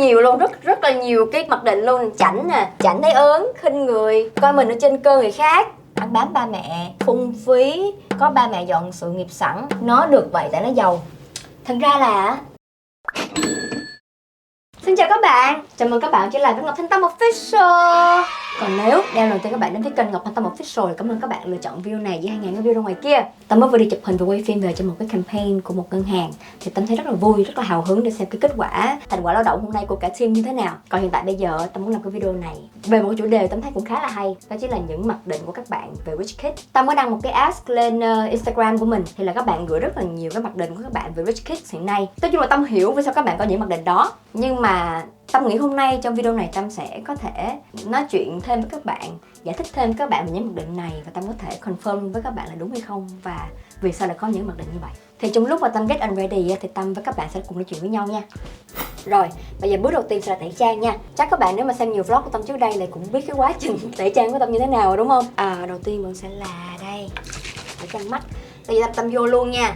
nhiều luôn, rất là nhiều cái mặc định luôn. Chảnh nè, chảnh thấy ớn, khinh người, coi mình ở trên cơ người khác, ăn bám ba mẹ, phung phí, có ba mẹ dọn sự nghiệp sẵn. Nó được vậy tại nó giàu. Thật ra là xin chào các bạn, chào mừng các bạn trở lại với Ngọc Thanh Tâm Official. Còn nếu đây là lần tiên các bạn đến với kênh Ngọc Thanh Tâm Official thì cảm ơn các bạn lựa chọn video này với 2.000 cái video ra ngoài kia. Tâm mới vừa đi chụp hình và quay phim về cho một cái campaign của một ngân hàng thì Tâm thấy rất là vui, rất là hào hứng để xem cái kết quả, thành quả lao động hôm nay của cả team như thế nào. Còn hiện tại bây giờ Tâm muốn làm cái video này về một chủ đề Tâm thấy cũng khá là hay, đó chính là những mặc định của các bạn về Rich Kid. Tâm mới đăng một cái ask lên Instagram của mình thì là các bạn gửi rất là nhiều cái mặc định của các bạn về Rich Kid hiện nay. Nói chung là Tâm hiểu vì sao các bạn có những mặc định đó, nhưng mà Tâm nghĩ hôm nay trong video này Tâm sẽ có thể nói chuyện thêm với các bạn, giải thích thêm với các bạn về những mặc định này và Tâm có thể confirm với các bạn là đúng hay không và vì sao lại có những mặc định như vậy. Thì trong lúc mà Tâm get unready thì Tâm với các bạn sẽ cùng nói chuyện với nhau nha. Rồi, bây giờ bước đầu tiên sẽ là tẩy trang nha. Chắc các bạn nếu mà xem nhiều vlog của Tâm trước đây là cũng biết cái quá trình tẩy trang của Tâm như thế nào rồi đúng không? Đầu tiên mình sẽ là đây, tẩy trang mắt. Bây giờ Tâm vô luôn nha.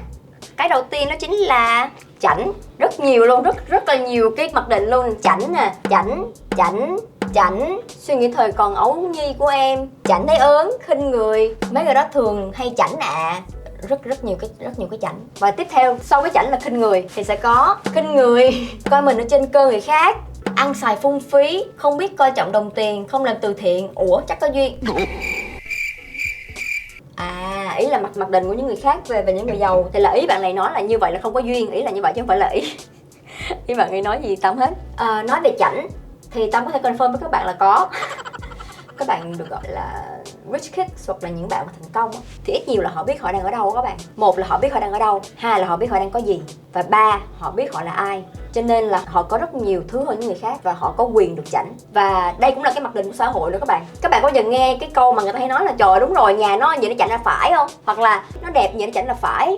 Cái đầu tiên đó chính là chảnh, rất nhiều luôn, rất là nhiều cái mặc định luôn. Chảnh nè, chảnh, suy nghĩ thời còn ấu nhi của em, chảnh thấy ớn, khinh người, mấy người đó thường hay chảnh rất nhiều cái chảnh. Và tiếp theo sau cái chảnh là khinh người thì sẽ có khinh người, coi mình ở trên cơ người khác, ăn xài phung phí, không biết coi trọng đồng tiền, không làm từ thiện. Ủa chắc có duyên. Ý là mặc định của những người khác về những người giàu thì là ý bạn này nói là như vậy là không có duyên, ý là như vậy chứ không phải là ý bạn ấy nói gì Tâm hết. Nói về chảnh thì Tâm có thể confirm với các bạn là có. Các bạn được gọi là rich kids hoặc là những bạn mà thành công thì ít nhiều là họ biết họ đang ở đâu các bạn. Một là họ biết họ đang ở đâu, hai là họ biết họ đang có gì, và ba họ biết họ là ai. Cho nên là họ có rất nhiều thứ hơn những người khác và họ có quyền được chảnh. Và đây cũng là cái mặc định của xã hội nữa các bạn. Các bạn có giờ nghe cái câu mà người ta hay nói là trời đúng rồi, nhà nó vậy nó chảnh là phải không? Hoặc là nó đẹp vậy nó chảnh là phải,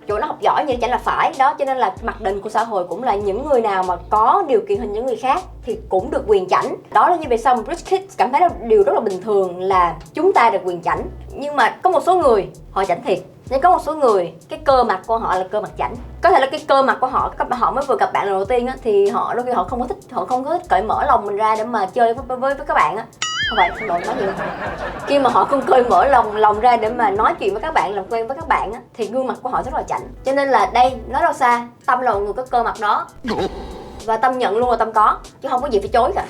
chỗ nó học giỏi vậy nó chảnh là phải. Đó, cho nên là mặc định của xã hội cũng là những người nào mà có điều kiện hơn những người khác thì cũng được quyền chảnh. Đó là như vậy sao mà rich kids cảm thấy là điều rất là bình thường là chúng ta được quyền chảnh. Nhưng mà có một số người họ chảnh thiệt, nhưng có một số người cái cơ mặt của họ là cơ mặt chảnh. Có thể là cái cơ mặt của họ, họ mới vừa gặp bạn lần đầu tiên á, thì họ đôi khi họ không có thích cởi mở lòng mình ra để mà chơi với các bạn á. Không phải, xin lỗi nói gì không? Khi mà họ không cởi mở lòng ra để mà nói chuyện với các bạn, làm quen với các bạn á, thì gương mặt của họ rất là chảnh. Cho nên là đây, nói đâu xa, Tâm là một người có cơ mặt đó. Và Tâm nhận luôn là Tâm có, chứ không có gì phải chối cả.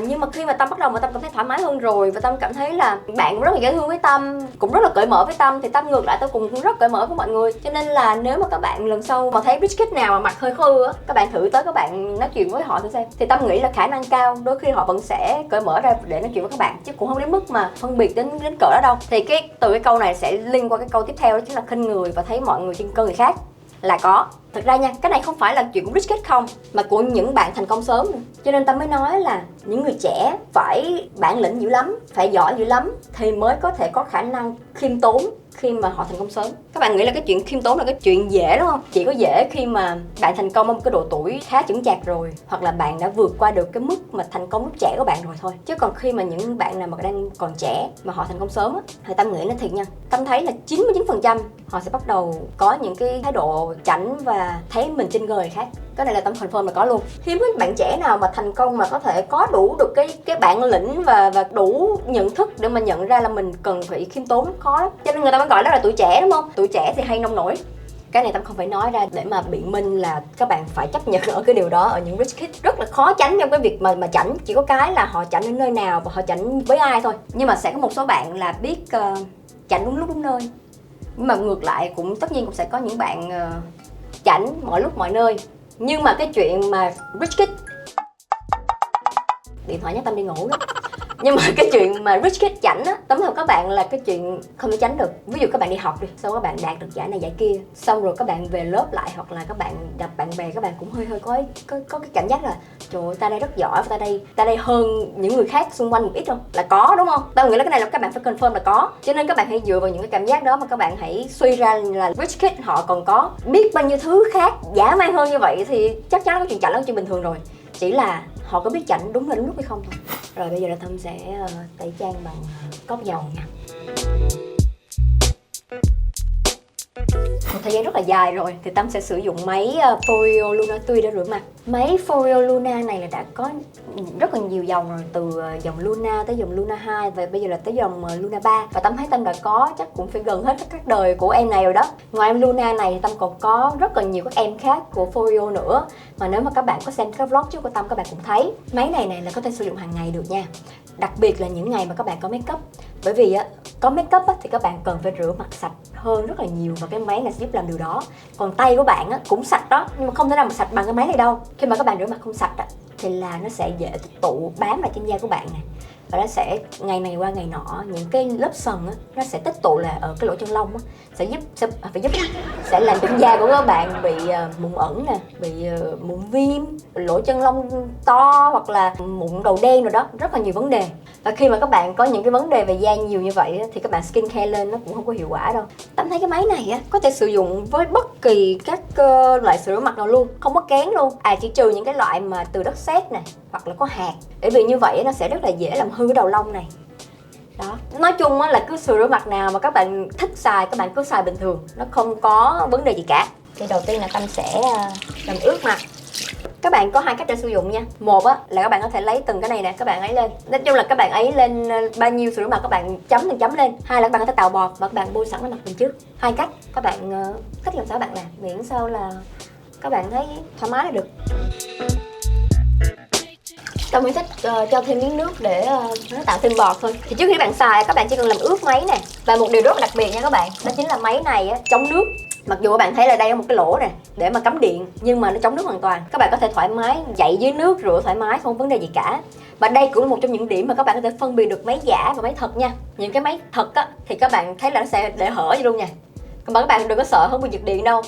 Nhưng mà khi mà Tâm bắt đầu mà Tâm cảm thấy thoải mái hơn rồi và Tâm cảm thấy là bạn cũng rất là dễ thương với Tâm, cũng rất là cởi mở với Tâm, thì Tâm ngược lại tôi cũng rất cởi mở với mọi người. Cho nên là nếu mà các bạn lần sau mà thấy rich kid nào mà mặt hơi khó ưa, các bạn thử tới các bạn nói chuyện với họ thử xem, thì Tâm nghĩ là khả năng cao đôi khi họ vẫn sẽ cởi mở ra để nói chuyện với các bạn, chứ cũng không đến mức mà phân biệt đến cỡ đó đâu. Thì từ cái câu này sẽ liên qua cái câu tiếp theo, đó chính là khinh người và thấy mọi người trên cơ người khác là có. Thật ra nha, cái này không phải là chuyện của rich kid không, mà của những bạn thành công sớm nữa. Cho nên Tâm mới nói là những người trẻ phải bản lĩnh dữ lắm, phải giỏi dữ lắm thì mới có thể có khả năng khiêm tốn khi mà họ thành công sớm. Các bạn nghĩ là cái chuyện khiêm tốn là cái chuyện dễ đúng không? Chỉ có dễ khi mà bạn thành công ở một cái độ tuổi khá chững chạc rồi, hoặc là bạn đã vượt qua được cái mức mà thành công lúc trẻ của bạn rồi thôi. Chứ còn khi mà những bạn nào mà đang còn trẻ mà họ thành công sớm á, thì Tâm nghĩ nó thiệt nha, Tâm thấy là 99% họ sẽ bắt đầu có những cái thái độ chảnh và thấy mình trên người khác. Cái này là Tâm confirm là có luôn. Hiếm có bạn trẻ nào mà thành công mà có thể có đủ được cái bản lĩnh và đủ nhận thức để mà nhận ra là mình cần phải khiêm tốn, rất khó lắm. Cho nên người ta mới gọi đó là tuổi trẻ đúng không? Tuổi trẻ thì hay nông nổi. Cái này Tâm không phải nói ra để mà biện minh là các bạn phải chấp nhận ở cái điều đó ở những rich kids. Rất là khó tránh trong cái việc mà chảnh, chỉ có cái là họ chảnh ở nơi nào và họ chảnh với ai thôi. Nhưng mà sẽ có một số bạn là biết chảnh đúng lúc đúng nơi. Nhưng mà ngược lại cũng tất nhiên cũng sẽ có những bạn chảnh mọi lúc mọi nơi. Nhưng mà cái chuyện mà rich kid, điện thoại nhắc Tâm đi ngủ đó. Nhưng mà cái chuyện mà rich kid chảnh á, Tâm nói các bạn là cái chuyện không thể tránh được. Ví dụ các bạn đi học đi, xong các bạn đạt được giải này giải kia, xong rồi các bạn về lớp lại hoặc là các bạn gặp bạn bè, các bạn cũng hơi có cái cảm giác là trời ơi, ta đây rất giỏi và ta đây hơn những người khác xung quanh một ít không? Là có đúng không? Tao nghĩ là cái này là các bạn phải confirm là có. Cho nên các bạn hãy dựa vào những cái cảm giác đó mà các bạn hãy suy ra là rich kid họ còn có biết bao nhiêu thứ khác dã man hơn như vậy thì chắc chắn là cái chuyện chảnh là chuyện bình thường rồi. Chỉ là họ có biết chảnh đúng lúc hay không thôi. Rồi bây giờ là Tâm sẽ tẩy trang bằng cốc dầu nha. Một thời gian rất là dài rồi thì Tâm sẽ sử dụng máy Foreo Luna Tui để rửa mặt. Máy Foreo Luna này là đã có rất là nhiều dòng rồi, từ dòng Luna tới dòng Luna 2 và bây giờ là tới dòng Luna 3. Và Tâm thấy Tâm đã có chắc cũng phải gần hết các đời của em này rồi đó. Ngoài em Luna này thì Tâm còn có rất là nhiều các em khác của Foreo nữa. Mà nếu mà các bạn có xem các vlog trước của Tâm, các bạn cũng thấy máy này là có thể sử dụng hàng ngày được nha. Đặc biệt là những ngày mà các bạn có make up. Bởi vì có make up thì các bạn cần phải rửa mặt sạch hơn rất là nhiều, và cái máy này sẽ giúp làm điều đó. Còn tay của bạn cũng sạch đó, nhưng mà không thể nào mà sạch bằng cái máy này đâu. Khi mà các bạn rửa mặt không sạch thì là nó sẽ dễ tích tụ bám vào trên da của bạn này, và nó sẽ ngày này qua ngày nọ, những cái lớp sần nó sẽ tích tụ là ở cái lỗ chân lông sẽ làm cho da của các bạn bị mụn ẩn nè, bị mụn viêm, lỗ chân lông to, hoặc là mụn đầu đen rồi đó, rất là nhiều vấn đề. Và khi mà các bạn có những cái vấn đề về da nhiều như vậy thì các bạn skin care lên nó cũng không có hiệu quả đâu. Tâm thấy cái máy này có thể sử dụng với bất kỳ các loại sữa mặt nào luôn, không có kén luôn. Chỉ trừ những cái loại mà từ đất sét này hoặc là có hạt, bởi vì như vậy nó sẽ rất là dễ làm hư cái đầu lông này. Đó, nói chung là cứ sữa rửa mặt nào mà các bạn thích xài, các bạn cứ xài bình thường, nó không có vấn đề gì cả. Thì đầu tiên là Tâm sẽ làm ướt mặt. Các bạn có hai cách để sử dụng nha. Một là các bạn có thể lấy từng cái này nè, các bạn ấy lên. Nói chung là các bạn ấy lên bao nhiêu sữa rửa mặt các bạn chấm lên. Hai là các bạn có thể tạo bọt và các bạn bôi sẵn lên mặt mình trước. Hai cách, các bạn thích làm sao các bạn làm, miễn sao là các bạn thấy thoải mái là được. Tâm mới thích cho thêm miếng nước để nó tạo thêm bọt thôi. Thì trước khi bạn xài, các bạn chỉ cần làm ướt máy nè. Và một điều rất là đặc biệt nha các bạn, đó chính là máy này chống nước. Mặc dù các bạn thấy là đây có một cái lỗ nè để mà cắm điện, nhưng mà nó chống nước hoàn toàn. Các bạn có thể thoải mái dậy dưới nước rửa thoải mái, không vấn đề gì cả. Và đây cũng là một trong những điểm mà các bạn có thể phân biệt được máy giả và máy thật nha. Những cái máy thật thì các bạn thấy là nó sẽ để hở vậy luôn nha. Mà các bạn đừng có sợ không bị giật điện đâu.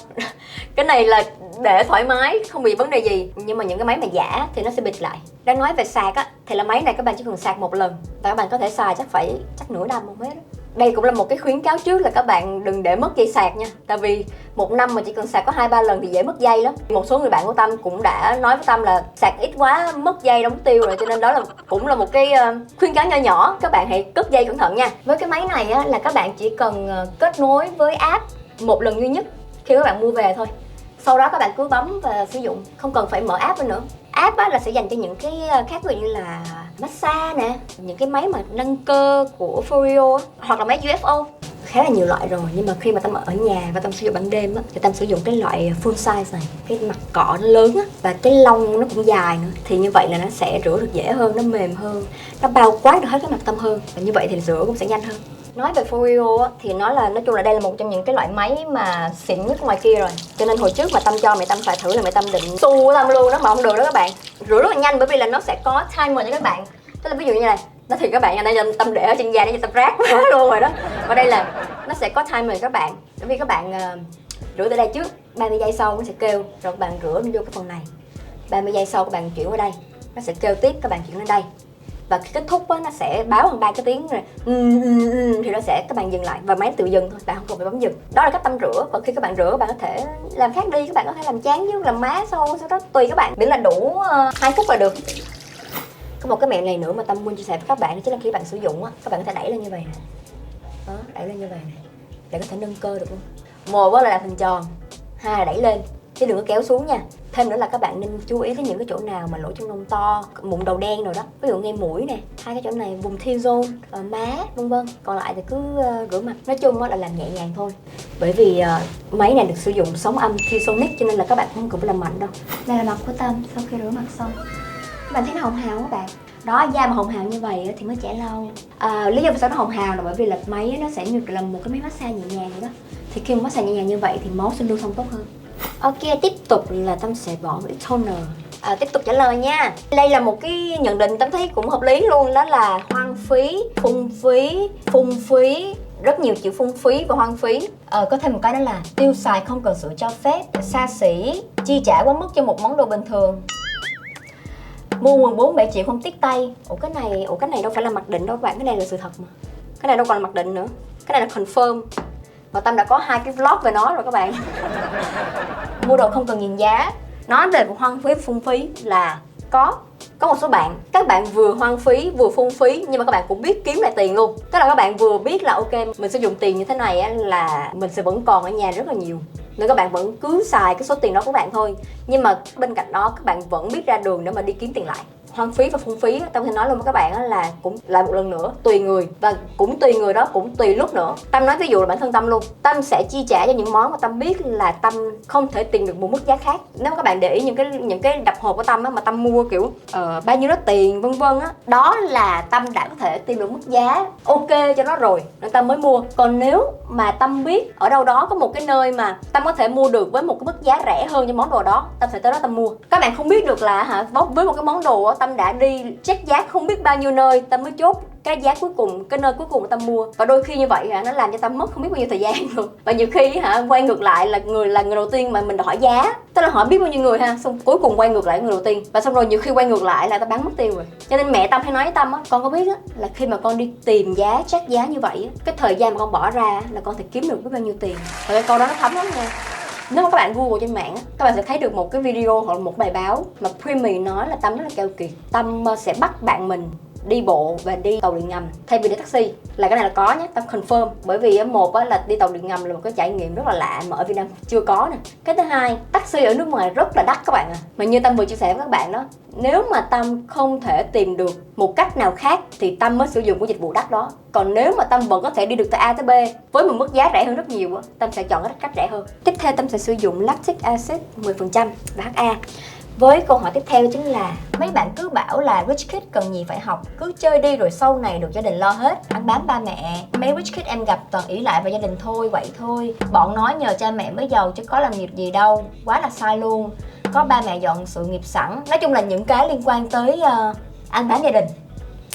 Cái này là để thoải mái, không bị vấn đề gì. Nhưng mà những cái máy mà giả thì nó sẽ bịt lại. Đang nói về sạc thì là máy này các bạn chỉ cần sạc một lần và các bạn có thể xài chắc nửa năm không hết. Đây cũng là một cái khuyến cáo trước là các bạn đừng để mất dây sạc nha. Tại vì một năm mà chỉ cần sạc có 2-3 lần thì dễ mất dây lắm. Một số người bạn của Tâm cũng đã nói với Tâm là sạc ít quá mất dây đóng tiêu rồi, cho nên đó cũng là một cái khuyến cáo nho nhỏ. Các bạn hãy cất dây cẩn thận nha. Với cái máy này là các bạn chỉ cần kết nối với app một lần duy nhất khi các bạn mua về thôi. Sau đó các bạn cứ bấm và sử dụng, không cần phải mở app nữa. App là sẽ dành cho những cái khác, ví dụ như là massage nè, những cái máy mà nâng cơ của Foreo hoặc là máy UFO. Khá là nhiều loại rồi, nhưng mà khi mà Tâm ở nhà và Tâm sử dụng ban đêm thì Tâm sử dụng cái loại full size này. Cái mặt cọ nó lớn và cái lông nó cũng dài nữa, thì như vậy là nó sẽ rửa được dễ hơn, nó mềm hơn, nó bao quát được hết cái mặt Tâm hơn, và như vậy thì rửa cũng sẽ nhanh hơn. Nói về Foreo thì nói chung là đây là một trong những cái loại máy mà xịn nhất ngoài kia rồi. Cho nên hồi trước mà Tâm cho mẹ Tâm xài thử là mẹ Tâm định xu của Tâm luôn đó, mà không được đó các bạn. Rửa rất là nhanh bởi vì là nó sẽ có timer cho các bạn. Tức là ví dụ như này, nó thì các bạn nha, đây Tâm để ở trên da để cho Tâm rát quá luôn rồi đó. Và đây là nó sẽ có timer cho các bạn. Bởi vì các bạn rửa tới đây trước, 30 giây sau nó sẽ kêu, rồi các bạn rửa nó vô cái phần này. 30 giây sau các bạn chuyển qua đây, nó sẽ kêu tiếp, các bạn chuyển lên đây. Và khi kết thúc nó sẽ báo bằng 3 cái tiếng rồi thì nó sẽ các bạn dừng lại và máy tự dừng thôi, bạn không cần phải bấm dừng. Đó là cách Tâm rửa. Và khi các bạn rửa, bạn có thể làm khác đi, các bạn có thể làm trán chứ, làm má sau đó tùy các bạn, miễn là đủ 2 phút là được. Có một cái mẹo này nữa mà Tâm muốn chia sẻ với các bạn, đó chính là khi bạn sử dụng các bạn có thể đẩy lên như vậy nè. Đó, đẩy lên như vậy nè để có thể nâng cơ được luôn. Một là làm hình tròn, hai là đẩy lên chứ đừng có kéo xuống nha. Thêm nữa là các bạn nên chú ý đến những cái chỗ nào mà lỗ chân lông to, mụn đầu đen rồi đó, ví dụ ngay mũi nè, hai cái chỗ này, vùng T-zone, má vân vân. Còn lại thì cứ rửa mặt. Nói chung là làm nhẹ nhàng thôi, bởi vì máy này được sử dụng sóng âm T-sonic, cho nên là các bạn không cần phải làm mạnh đâu. Đây là mặt của Tâm sau khi rửa mặt xong. Các bạn thấy nó hồng hào không các bạn? Đó, da mà hồng hào như vậy thì mới trẻ lâu. Lý do vì sao nó hồng hào là bởi vì là máy nó sẽ như là một cái máy massage nhẹ nhàng vậy đó. Thì khi mà massage nhẹ nhàng như vậy thì máu sẽ lưu thông tốt hơn. Ok, tiếp tục là Tâm sẽ bỏ một ít toner. Tiếp tục trả lời nha. Đây là một cái nhận định Tâm thấy cũng hợp lý luôn, đó là hoang phí, phung phí, rất nhiều chữ phung phí và hoang phí. Có thêm một cái đó là tiêu xài không cần sự cho phép, xa xỉ, chi trả quá mức cho một món đồ bình thường, mua quần 4-7 triệu không tiếc tay. Ủa cái này đâu phải là mặc định đâu các bạn, cái này là sự thật mà. Cái này đâu còn là mặc định nữa, cái này là confirm. Và Tâm đã có 2 cái vlog về nó rồi các bạn. Mua đồ không cần nhìn giá. Nói về hoang phí, phung phí là có Có một số bạn, các bạn vừa hoang phí, vừa phung phí nhưng mà các bạn cũng biết kiếm lại tiền luôn. Tức là các bạn vừa biết là ok, mình sử dụng tiền như thế này á, là mình sẽ vẫn còn ở nhà rất là nhiều, nên các bạn vẫn cứ xài cái số tiền đó của bạn thôi. Nhưng mà bên cạnh đó các bạn vẫn biết ra đường để mà đi kiếm tiền lại. Hoang phí và phung phí, Tâm sẽ nói luôn với các bạn là cũng lại một lần nữa tùy người, và cũng tùy người đó, cũng tùy lúc nữa. Tâm nói ví dụ là bản thân Tâm luôn, Tâm sẽ chi trả cho những món mà Tâm biết là Tâm không thể tìm được một mức giá khác. Nếu các bạn để ý những cái đập hộp của Tâm á, mà Tâm mua kiểu bao nhiêu đó tiền vân vân á, đó là Tâm đã có thể tìm được mức giá ok cho nó rồi nên Tâm mới mua. Còn nếu mà Tâm biết ở đâu đó có một cái nơi mà Tâm có thể mua được với một cái mức giá rẻ hơn cho món đồ đó, Tâm sẽ tới đó Tâm mua. Các bạn không biết được là với một cái món đồ á, Tâm đã đi check giá không biết bao nhiêu nơi, Tâm mới chốt cái giá cuối cùng, cái nơi cuối cùng mà Tâm mua. Và đôi khi như vậy nó làm cho Tâm mất không biết bao nhiêu thời gian luôn. Và nhiều khi quay ngược lại là người đầu tiên mà mình hỏi giá, tức là hỏi biết bao nhiêu người xong cuối cùng quay ngược lại người đầu tiên, và xong rồi nhiều khi quay ngược lại là ta bán mất tiêu rồi. Cho nên mẹ Tâm hay nói với Tâm á, con có biết á là khi mà con đi tìm giá, check giá như vậy á, cái thời gian mà con bỏ ra là con thể kiếm được biết bao nhiêu tiền. Và cái câu đó nó thấm lắm nha. Nếu mà các bạn Google trên mạng, các bạn sẽ thấy được một cái video hoặc là một bài báo mà Primy nói là Tâm rất là keo kiệt. Tâm sẽ bắt bạn mình đi bộ và đi tàu điện ngầm thay vì đi taxi. Là cái này là có nhé, Tâm confirm. Bởi vì một là đi tàu điện ngầm là một cái trải nghiệm rất là lạ mà ở Việt Nam chưa có nè. Cái thứ hai, taxi ở nước ngoài rất là đắt các bạn à. Mà như Tâm vừa chia sẻ với các bạn đó, nếu mà Tâm không thể tìm được một cách nào khác thì Tâm mới sử dụng của dịch vụ đắt đó. Còn nếu mà Tâm vẫn có thể đi được từ A tới B với một mức giá rẻ hơn rất nhiều, Tâm sẽ chọn cái cách rẻ hơn. Tiếp theo Tâm sẽ sử dụng lactic acid 10% và HA. Với câu hỏi tiếp theo chính là mấy bạn cứ bảo là rich kid cần gì phải học, cứ chơi đi rồi sau này được gia đình lo hết, ăn bám ba mẹ. Mấy rich kid em gặp toàn ỷ lại vào gia đình thôi, vậy thôi. Bọn nói nhờ cha mẹ mới giàu chứ có làm nghiệp gì đâu, quá là sai luôn. Có ba mẹ dọn sự nghiệp sẵn. Nói chung là những cái liên quan tới ăn bám gia đình,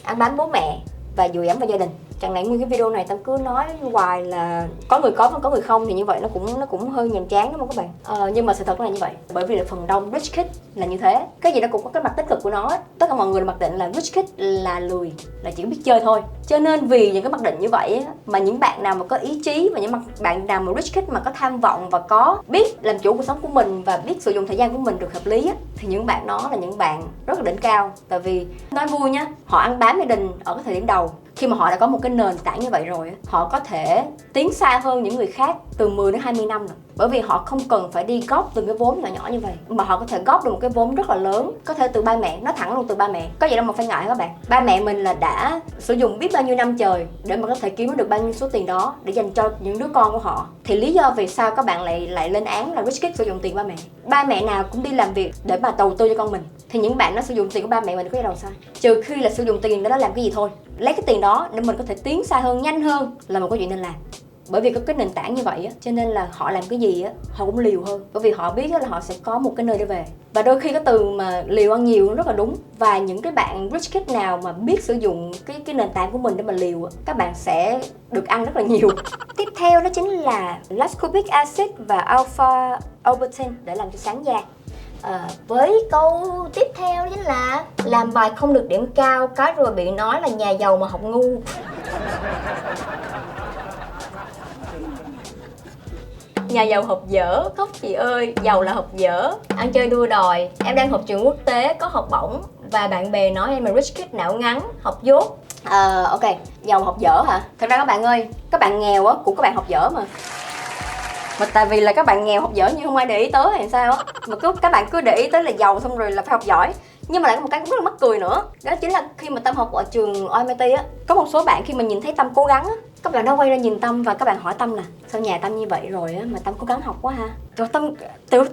ăn bám bố mẹ và dựa dẫm vào gia đình. Chẳng lẽ nguyên cái video này Tâm cứ nói hoài là có người có người không, thì như vậy nó cũng hơi nhàm chán đúng không các bạn? Nhưng mà sự thật là như vậy, bởi vì là phần đông rich kid là như thế. Cái gì nó cũng có cái mặt tích cực của nó ấy. Tất cả mọi người mặc định là rich kid là lười, là chỉ biết chơi thôi. Cho nên vì những cái mặc định như vậy ấy, mà những bạn nào mà có ý chí và những bạn nào mà rich kid mà có tham vọng và có biết làm chủ cuộc sống của mình và biết sử dụng thời gian của mình được hợp lý ấy, thì những bạn đó là những bạn rất là đỉnh cao. Tại vì nói vui nhá, họ ăn bám gia đình ở cái thời điểm đầu. Khi mà họ đã có một cái nền tảng như vậy rồi, họ có thể tiến xa hơn những người khác từ 10 đến 20 năm rồi. Bởi vì họ không cần phải đi góp từng cái vốn nhỏ nhỏ như vậy, mà họ có thể góp được một cái vốn rất là lớn, có thể từ ba mẹ, nói thẳng luôn từ ba mẹ. Có gì đâu mà phải ngại các bạn. Ba mẹ mình là đã sử dụng biết bao nhiêu năm trời để mà có thể kiếm được bao nhiêu số tiền đó để dành cho những đứa con của họ. Thì lý do vì sao các bạn lại lên án là rich kid sử dụng tiền ba mẹ? Ba mẹ nào cũng đi làm việc để mà đầu tư cho con mình, thì những bạn nó sử dụng tiền của ba mẹ mình có gì đâu sai. Trừ khi là sử dụng tiền đó làm cái gì thôi, lấy cái tiền đó để mình có thể tiến xa hơn, nhanh hơn là một cái chuyện nên làm. Bởi vì có cái nền tảng như vậy á, cho nên là họ làm cái gì á họ cũng liều hơn, bởi vì họ biết là họ sẽ có một cái nơi để về. Và đôi khi cái từ mà liều ăn nhiều nó rất là đúng. Và những cái bạn rich kid nào mà biết sử dụng cái nền tảng của mình để mà liều á, các bạn sẽ được ăn rất là nhiều. Tiếp theo đó chính là ascorbic acid và alpha arbutin để làm cho sáng da. Với câu tiếp theo chính là làm bài không được điểm cao, cái rồi bị nói là nhà giàu mà học ngu. Nhà giàu học dở, khóc chị ơi, giàu là học dở, ăn chơi đua đòi. Em đang học trường quốc tế, có học bổng và bạn bè nói em là rich kid não ngắn, học dốt. Ok, giàu học dở hả? Thật ra các bạn ơi, các bạn nghèo á cũng các bạn học dở mà tại vì là các bạn nghèo học dở nhưng không ai để ý tới hay sao á, mà các bạn cứ để ý tới là giàu xong rồi là phải học giỏi. Nhưng mà lại có một cái cũng rất là mắc cười nữa, đó chính là khi mà Tâm học ở trường OMIT á, có một số bạn khi mà nhìn thấy Tâm cố gắng á, các bạn nó quay ra nhìn Tâm và các bạn hỏi Tâm là sao nhà Tâm như vậy rồi á mà Tâm cố gắng học quá ha. Rồi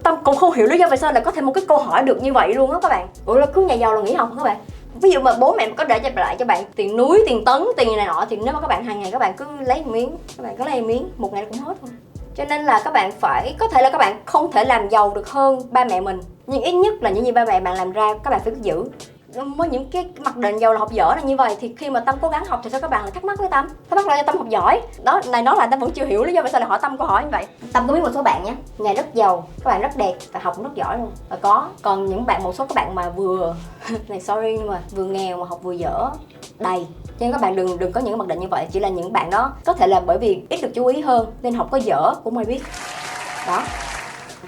Tâm cũng không hiểu lý do vì sao lại có thể một cái câu hỏi được như vậy luôn á các bạn. Ủa là cứ nhà giàu là nghỉ học hả các bạn? Ví dụ mà bố mẹ có để lại cho bạn tiền núi, tiền tấn, tiền này nọ, thì nếu mà các bạn hàng ngày các bạn cứ lấy một miếng, các bạn cứ lấy một miếng, một ngày cũng hết thôi. Cho nên là các bạn phải, có thể là các bạn không thể làm giàu được hơn ba mẹ mình, nhưng ít nhất là những gì ba mẹ bạn làm ra các bạn phải biết giữ. Với những cái mặc định giàu là học dở là như vậy, thì khi mà Tâm cố gắng học thì sao các bạn lại thắc mắc với Tâm? Thắc mắc là cho Tâm học giỏi. Đó, này nói là Tâm vẫn chưa hiểu lý do tại sao lại hỏi Tâm câu hỏi như vậy. Tâm có biết một số bạn nhé, nhà rất giàu, các bạn rất đẹp và học rất giỏi luôn. Và có, còn những bạn, một số các bạn mà vừa này sorry nhưng mà vừa nghèo mà học vừa dở đầy. Cho nên các bạn đừng có những mặc định như vậy. Chỉ là những bạn đó có thể là bởi vì ít được chú ý hơn nên học có dở cũng ai biết. Đó.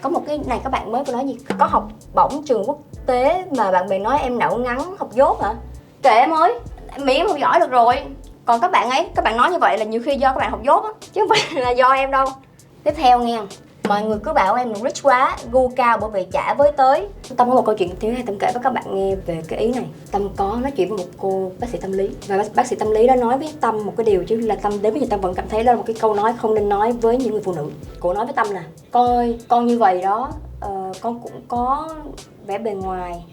Có một cái này các bạn mới có nói gì? Có học bổng trường quốc thực tế mà bạn bè nói em nạo ngắn, học dốt hả? Kệ em ơi, miễn em học giỏi được rồi. Còn các bạn ấy, các bạn nói như vậy là nhiều khi do các bạn học dốt á, chứ không phải là do em đâu. Tiếp theo nghe, mọi người cứ bảo em rich quá, gu cao bởi vì chả với tới. Tâm có một câu chuyện thứ hai Tâm kể với các bạn nghe về cái ý này. Tâm có nói chuyện với một cô bác sĩ tâm lý, và bác sĩ tâm lý đó nói với Tâm một cái điều, chứ là Tâm đến bây giờ Tâm vẫn cảm thấy đó là một cái câu nói không nên nói với những người phụ nữ. Cô nói với Tâm là: con ơi, con như vậy đó, con cũng có vẻ bề ngoài,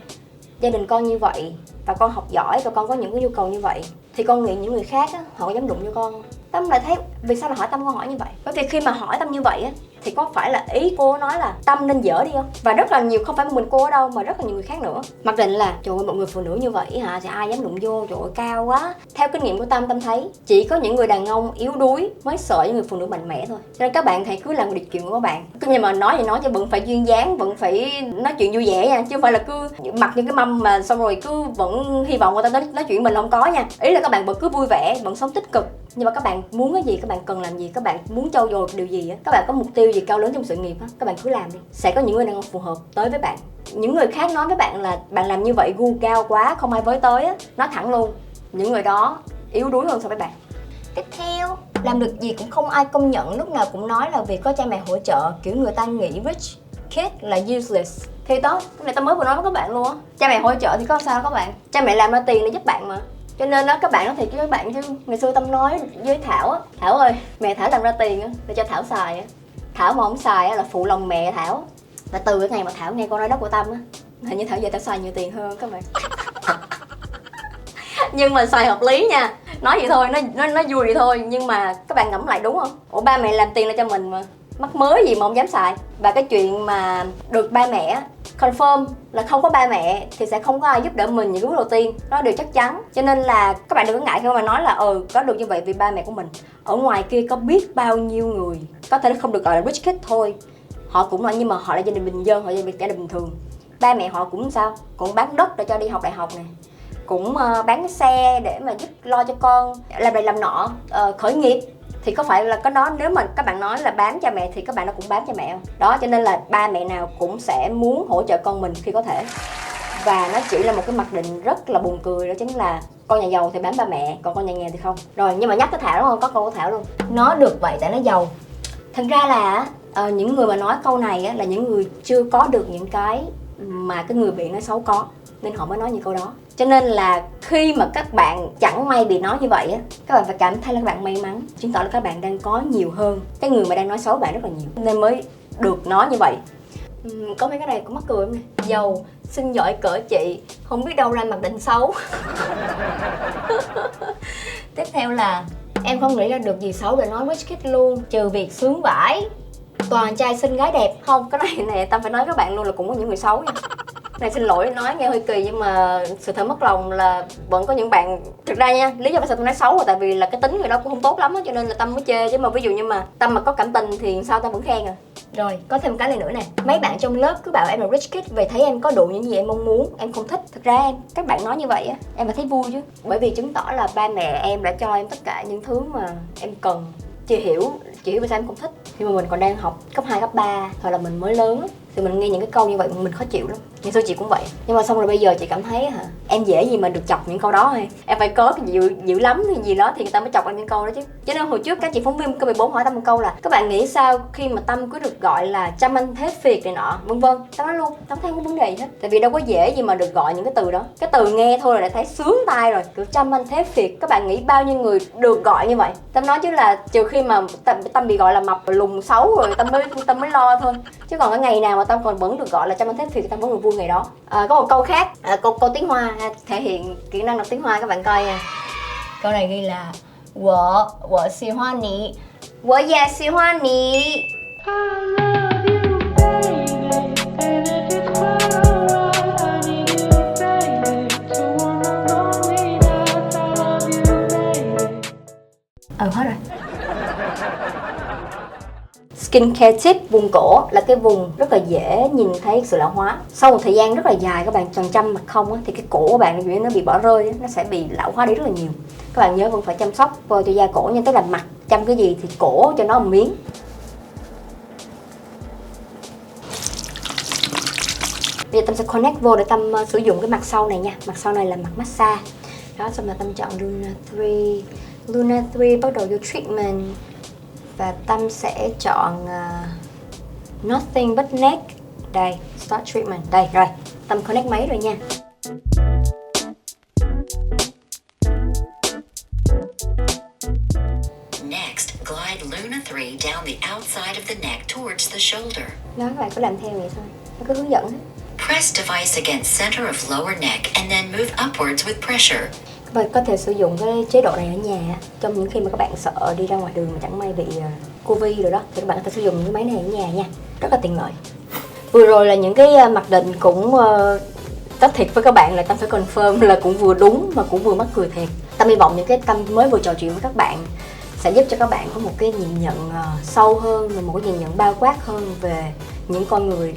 gia đình con như vậy, và con học giỏi và con có những cái nhu cầu như vậy, thì con nghĩ những người khác á, họ có dám đụng vô con. Tâm lại thấy vì sao là hỏi Tâm câu hỏi như vậy? Bởi vì khi mà hỏi Tâm như vậy á, thì có phải là ý cô nói là Tâm nên dở đi không? Và rất là nhiều, không phải một mình cô ở đâu mà rất là nhiều người khác nữa mặc định là trời ơi, một người phụ nữ như vậy hả thì ai dám đụng vô, trời ơi cao quá. Theo kinh nghiệm của Tâm thấy chỉ có những người đàn ông yếu đuối mới sợ những người phụ nữ mạnh mẽ thôi. Cho nên các bạn hãy cứ làm điều chuyện của các bạn. Nhưng mà nói gì nói, chứ vẫn phải duyên dáng, vẫn phải nói chuyện vui vẻ nha, chứ không phải là cứ mặc những cái mâm mà xong rồi cứ vẫn hy vọng người ta nói chuyện mình, không có nha. Ý là các bạn vẫn cứ vui vẻ, vẫn sống tích cực. Nhưng mà các bạn muốn cái gì, các bạn cần làm gì, các bạn muốn trau dồi điều gì á, các bạn có mục tiêu gì cao lớn trong sự nghiệp á, các bạn cứ làm đi. Sẽ có những người đàn ông phù hợp tới với bạn. Những người khác nói với bạn là bạn làm như vậy gu cao quá, không ai với tới á, nói thẳng luôn, những người đó yếu đuối hơn so với bạn. Tiếp theo, làm được gì cũng không ai công nhận, lúc nào cũng nói là vì có cha mẹ hỗ trợ, kiểu người ta nghĩ rich kid là useless. Thì đó, cái này tao mới vừa nói với các bạn luôn á. Cha mẹ hỗ trợ thì có sao đâu các bạn, cha mẹ làm ra tiền để giúp bạn mà. Cho nên đó, các bạn nói thiệt với các bạn chứ, ngày xưa Tâm nói với Thảo á: Thảo ơi, mẹ Thảo làm ra tiền á để cho Thảo xài á, Thảo mà không xài á là phụ lòng mẹ Thảo. Và từ cái ngày mà Thảo nghe câu nói đó của Tâm á, hình như Thảo giờ Thảo xài nhiều tiền hơn các bạn. Nhưng mà xài hợp lý nha, nói vậy thôi, nó vui vậy thôi, nhưng mà các bạn ngẫm lại đúng không? Ủa, ba mẹ làm tiền ra cho mình mà, mắc mới gì mà không dám xài. Và cái chuyện mà được ba mẹ confirm là không có ba mẹ thì sẽ không có ai giúp đỡ mình những bước đầu tiên, đó điều chắc chắn. Cho nên là các bạn đừng có ngại khi mà nói là có được như vậy vì ba mẹ của mình. Ở ngoài kia có biết bao nhiêu người có thể không được gọi là rich kid thôi, họ cũng là, nhưng mà họ là gia đình bình dân, họ là gia đình bình thường. Ba mẹ họ cũng sao, cũng bán đất để cho đi học đại học này, cũng bán xe để mà giúp lo cho con, làm này làm nọ, khởi nghiệp. Thì có phải là cái đó, nếu mà các bạn nói là bám cha mẹ thì các bạn nó cũng bám cha mẹ không? Đó, cho nên là ba mẹ nào cũng sẽ muốn hỗ trợ con mình khi có thể. Và nó chỉ là một cái mặc định rất là buồn cười, đó chính là con nhà giàu thì bám ba mẹ, còn con nhà nghèo thì không. Rồi, nhưng mà nhắc tới Thảo đúng không? Có câu của Thảo luôn. Nó được vậy tại nó giàu. Thật ra là những người mà nói câu này á, là những người chưa có được những cái mà cái người bị nói xấu có, nên họ mới nói những câu đó. Cho nên là khi mà các bạn chẳng may bị nói như vậy á, các bạn phải cảm thấy là các bạn may mắn, chứng tỏ là các bạn đang có nhiều hơn cái người mà đang nói xấu bạn rất là nhiều, nên mới được nói như vậy. Có mấy cái này cũng mắc cười không nè. Giàu, xinh giỏi cỡ chị, không biết đâu ra mặc định xấu. Tiếp theo là em không nghĩ ra được gì xấu để nói rich kid luôn, trừ việc sướng vãi, toàn trai xinh gái đẹp. Không, cái này Tâm phải nói các bạn luôn là cũng có những người xấu nha. Này xin lỗi nói nghe hơi kỳ, nhưng mà sự thật mất lòng là vẫn có những bạn. Thực ra nha, lý do tại sao tôi nói xấu là tại vì là cái tính người đó cũng không tốt lắm á, cho nên là Tâm mới chê. Chứ mà ví dụ như mà Tâm mà có cảm tình thì sao Tâm vẫn khen à. Rồi, có thêm một cái này nữa nè. Mấy bạn trong lớp cứ bảo em là rich kid vì thấy em có đủ những gì em mong muốn, em không thích. Thực ra các bạn nói như vậy á, em phải thấy vui chứ. Bởi vì chứng tỏ là ba mẹ em đã cho em tất cả những thứ mà em cần. Chị hiểu vì sao em không thích. Khi mà mình còn đang học cấp 2, cấp 3, hoặc là mình mới lớn á, thì mình nghe những cái câu như vậy mình khó chịu lắm. Ngày xưa chị cũng vậy. Nhưng mà xong rồi bây giờ chị cảm thấy em dễ gì mà được chọc những câu đó hay. Em phải có cái dữ lắm thì gì đó thì người ta mới chọc em những câu đó chứ. Cho nên hồi trước các chị phóng viên K14 hỏi Tâm một câu là: các bạn nghĩ sao khi mà Tâm cứ được gọi là chăm anh thế Việt này nọ, vân vân. Tâm nói luôn, Tâm thấy không có vấn đề gì hết. Tại vì đâu có dễ gì mà được gọi những cái từ đó. Cái từ nghe thôi là đã thấy sướng tai rồi. Kiểu chăm anh thế Việt, các bạn nghĩ bao nhiêu người được gọi như vậy. Tâm nói chứ là trừ khi mà Tâm bị gọi là mập lùn xấu rồi Tâm mới lo thôi. Chứ còn cái ngày nào mà Tâm còn vẫn được gọi là chăm anh thế Việt thì Tâm vẫn được vui ngày đó. Có một câu khác, câu tiếng Hoa thể hiện kỹ năng đọc tiếng Hoa, các bạn coi nha. Câu này ghi là: Wo xì hoa nì, wo ya xì hoa nì. Hết rồi. Skincare tip, vùng cổ là cái vùng rất là dễ nhìn thấy sự lão hóa. Sau một thời gian rất là dài các bạn toàn chăm mặt không á, thì cái cổ của bạn nó bị bỏ rơi á, nó sẽ bị lão hóa đi rất là nhiều. Các bạn nhớ vẫn phải chăm sóc cho da cổ nha, tức là mặt chăm cái gì thì cổ cho nó một miếng. Bây giờ Tâm sẽ connect vô để Tâm sử dụng cái mặt sau này nha. Mặt sau này là mặt massage. Đó, xong rồi Tâm chọn Luna 3. Luna 3 bắt đầu vô treatment. Và Tâm sẽ chọn Nothing But Neck. Đây, start treatment. Đây, rồi, Tâm connect máy rồi nha. Next, glide Luna 3 down the outside of the neck towards the shoulder. Đó, các bạn cứ làm theo vậy thôi. Nó cứ hướng dẫn hết. Press device against center of lower neck and then move upwards with pressure. Các bạn có thể sử dụng cái chế độ này ở nhà trong những khi mà các bạn sợ đi ra ngoài đường mà chẳng may bị Covid rồi đó, thì các bạn có thể sử dụng những cái máy này ở nhà nha, rất là tiện lợi. Vừa rồi là những cái mặc định cũng nói thiệt với các bạn là Tâm phải confirm là cũng vừa đúng mà cũng vừa mắc cười thiệt. Tâm hy vọng những cái Tâm mới vừa trò chuyện với các bạn sẽ giúp cho các bạn có một cái nhìn nhận sâu hơn và một cái nhìn nhận bao quát hơn về những con người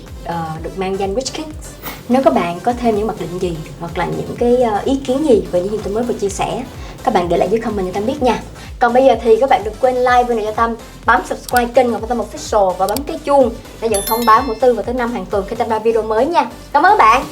được mang danh Rich Kids. Nếu các bạn có thêm những mặc định gì hoặc là những cái ý kiến gì về những gì tôi mới vừa chia sẻ, các bạn để lại dưới comment cho Tâm biết nha. Còn bây giờ thì các bạn đừng quên like video này cho Tâm, bấm subscribe kênh Ngọc Tâm Official và bấm cái chuông để nhận thông báo mỗi tư và thứ năm hàng tuần khi Tâm ra video mới nha. Cảm ơn bạn.